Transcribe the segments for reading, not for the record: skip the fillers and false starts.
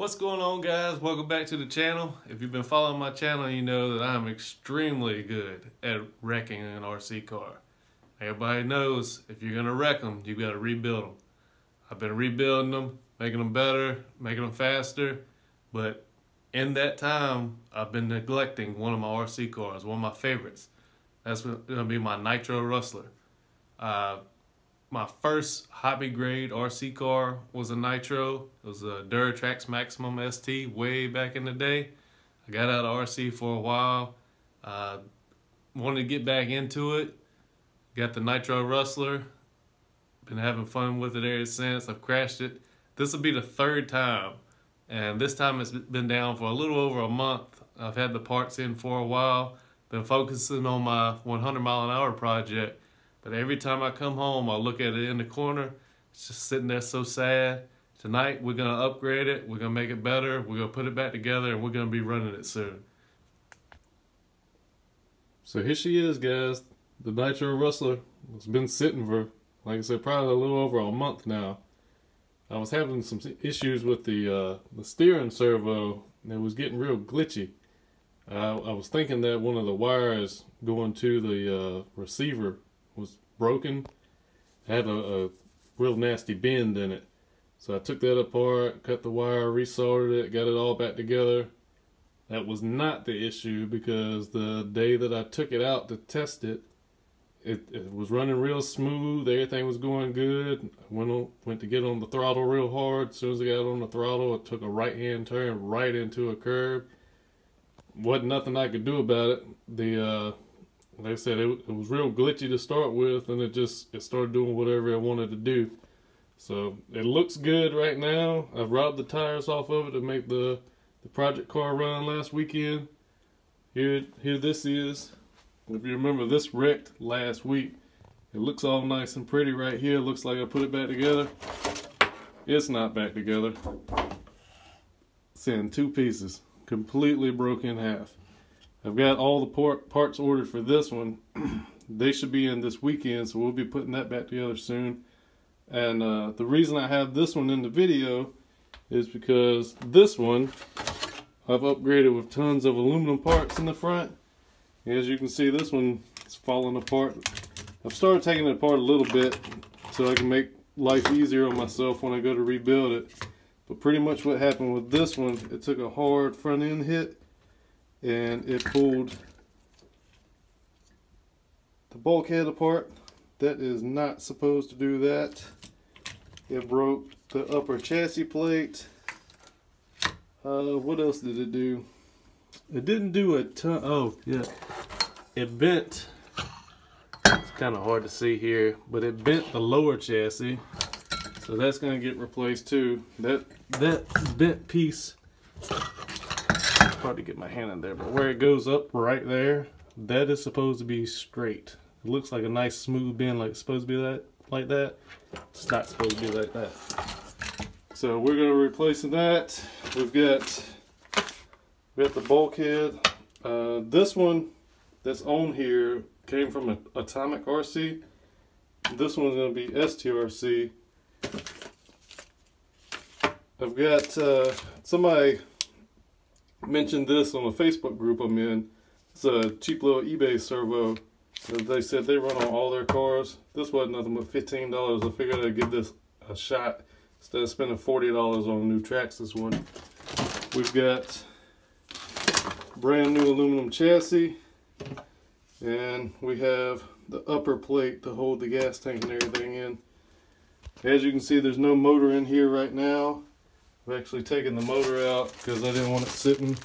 What's going on, guys? Welcome back to the channel. If you've been following my channel, you know that I'm extremely good at wrecking an RC car. Everybody knows if you're gonna wreck them, you've got to rebuild them. I've been rebuilding them, making them better, making them faster, but in that time, I've been neglecting one of my RC cars, one of my favorites. That's gonna be my Nitro Rustler. My first hobby grade RC car was a Nitro. It was a Duratrax Maximum ST way back in the day. I got out of RC for a while. Wanted to get back into it. Got the Nitro Rustler. Been having fun with it ever since. I've crashed it. This will be the third time. And this time it's been down for a little over a month. I've had the parts in for a while. Been focusing on my 100-mile-an-hour project. But every time I come home, I look at it in the corner. It's just sitting there so sad. Tonight, we're going to upgrade it. We're going to make it better. We're going to put it back together, and we're going to be running it soon. So here she is, guys. The Nitro Rustler. It's been sitting for, like I said, probably a little over a month now. I was having some issues with the steering servo, and it was getting real glitchy. I was thinking that one of the wires going to the receiver was broken. It had a real nasty bend in it. So I took that apart, cut the wire, resoldered it, got it all back together. That was not the issue, because the day that I took it out to test it, it was running real smooth. Everything was going good. I went to get on the throttle real hard. As soon as I got on the throttle, it took a right-hand turn right into a curb. Wasn't nothing I could do about it. Like I said, it was real glitchy to start with, and it started doing whatever I wanted to do. So it looks good right now. I've robbed the tires off of it to make the project car run last weekend. Here this is. If you remember, this wrecked last week. It looks all nice and pretty right here. Looks like I put it back together. It's not back together. It's in two pieces. Completely broke in half. I've got all the parts ordered for this one. They should be in this weekend, so we'll be putting that back together soon. And the reason I have this one in the video is because this one I've upgraded with tons of aluminum parts in the front. As you can see, this one is falling apart. I've started taking it apart a little bit so I can make life easier on myself when I go to rebuild it. But pretty much what happened with this one, it took a hard front end hit, and it pulled the bulkhead apart. That is not supposed to do that. It broke the upper chassis plate. What else did it do? It didn't do a ton. Oh, yeah. It bent. It's kind of hard to see here, but it bent the lower chassis. So that's going to get replaced too. That bent piece, hard to get my hand in there, but where it goes up right there, that is supposed to be straight. It looks like a nice smooth bend, like it's supposed to be like that. It's not supposed to be like that. So we're going to replace that. We've got the bulkhead. This one that's on here came from Atomic RC. This one's going to be STRC. I've got somebody mentioned this on a Facebook group I'm in. It's a cheap little eBay servo. They said they run on all their cars. This wasn't nothing but $15. I figured I'd give this a shot instead of spending $40 on a new Traxxas one. We've got brand new aluminum chassis, and we have the upper plate to hold the gas tank and everything in. As you can see, there's no motor in here right now. I've actually taken the motor out because I didn't want it sitting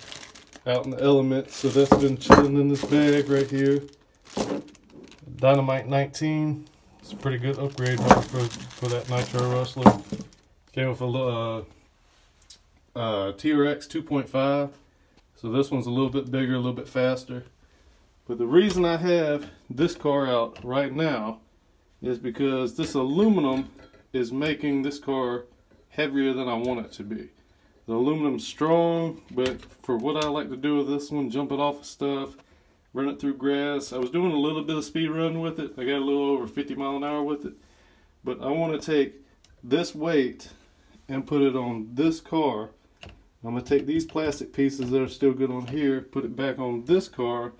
out in the elements, so that's been chilling in this bag right here. Dynamite 19. It's a pretty good upgrade for that Nitro Rustler. Came with a TRX 2.5, so this one's a little bit bigger, a little bit faster. But the reason I have this car out right now is because this aluminum is making this car heavier than I want it to be. The aluminum's strong, but for what I like to do with this one, jump it off of stuff, run it through grass. I was doing a little bit of speed run with it. I got a little over 50 miles an hour with it. But I want to take this weight and put it on this car I'm going to take these plastic pieces that are still good on here, put it back on this car,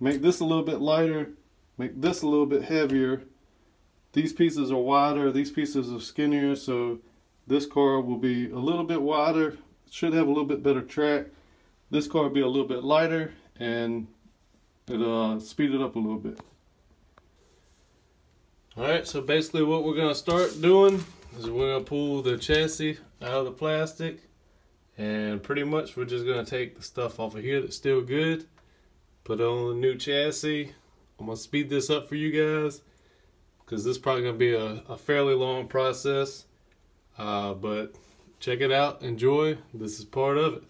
make this a little bit lighter, make this a little bit heavier. These pieces are wider, these pieces are skinnier, so this car will be a little bit wider, should have a little bit better track. This car will be a little bit lighter, and it'll speed it up a little bit. Alright, so basically what we're going to start doing is we're going to pull the chassis out of the plastic, and pretty much we're just going to take the stuff off of here that's still good, put it on the new chassis. I'm going to speed this up for you guys because this is probably going to be a fairly long process, but check it out, enjoy, this is part of it.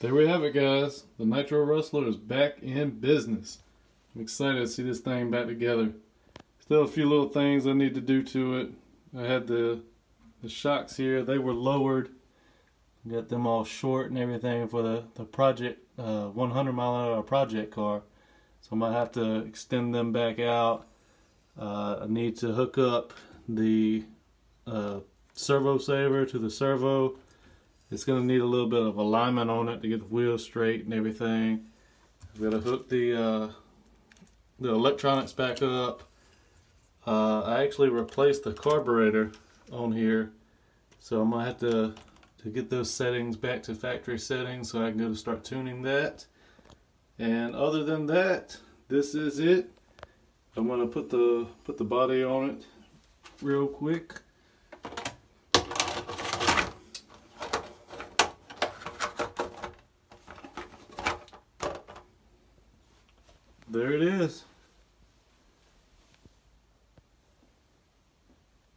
There we have it, guys. The Nitro Rustler is back in business. I'm excited to see this thing back together. Still a few little things I need to do to it. I had the shocks here. They were lowered. Got them all short and everything for the project 100 mile an hour project car. So I might have to extend them back out. I need to hook up the servo saver to the servo. It's going to need a little bit of alignment on it to get the wheels straight and everything. I've got to hook the electronics back up. I actually replaced the carburetor on here, so I'm going to have to get those settings back to factory settings so I can go to start tuning that. And other than that, this is it. I'm going to put the body on it real quick. There it is.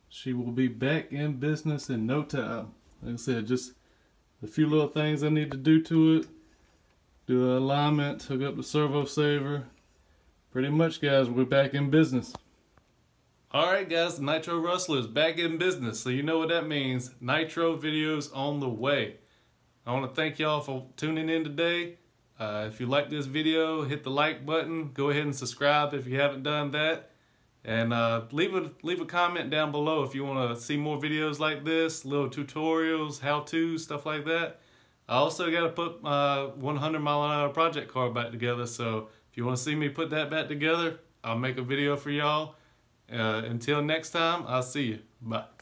She will be back in business in no time. Like I said, just a few little things I need to do to it. Do the alignment, hook up the servo saver. Pretty much, guys, we're back in business. Alright guys, the Nitro Rustler is back in business, so you know what that means. Nitro videos on the way. I want to thank y'all for tuning in today. If you like this video, hit the like button. Go ahead and subscribe if you haven't done that. And leave a comment down below if you want to see more videos like this, little tutorials, how-to, stuff like that. I also got to put 100 mile an hour project car back together, so if you want to see me put that back together, I'll make a video for y'all. Until next time, I'll see you. Bye.